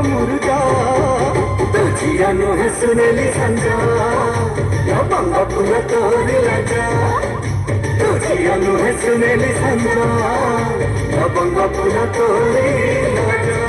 मुर्गा तुझिया नुहे सुनेली संजा लवंग फूल तोरी लजा तुझिया नुहे सुनेली संजा लवंग फूल तोरी लजा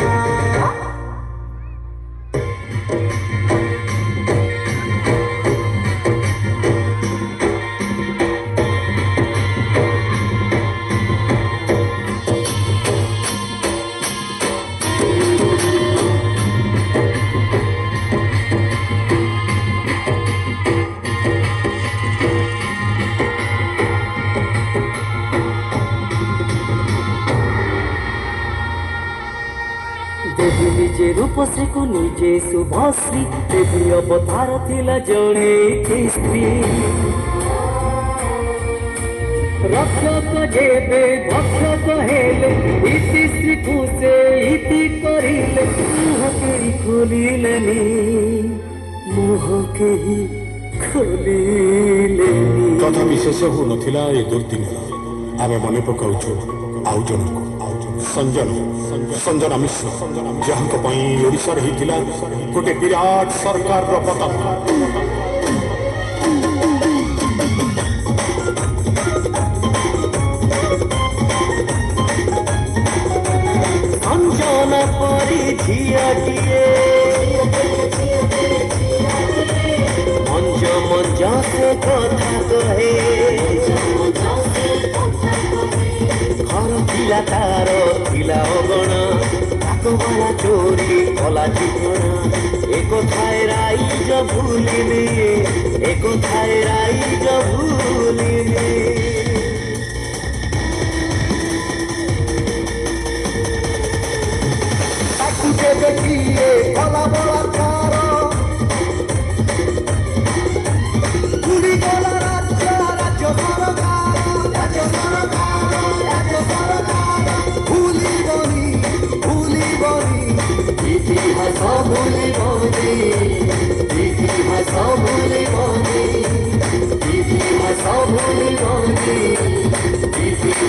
देवी निजे रूपश्री को निजे शुभश्री देवी अवतार थिला जड़े स्त्री रक्षक जेबे भक्षक हेले इति श्री खुशे इति करिले मुह केही खोलिलेनी कथा विशेष हो नथिला ए दुर्दिन आमे मने पकाउछु आउ जनको संजन संजना मिश्र जहां ओडिशा गोटे विराट सरकार पतन संजना परी झियाटिए मंज मंज से कथा कहे घर थिला तार थिला अगण ताकबाला चोरी कला जीवन एक थाए राइज भूलिनी एक थाए राइज भूलिनी देखिए भला बड़ा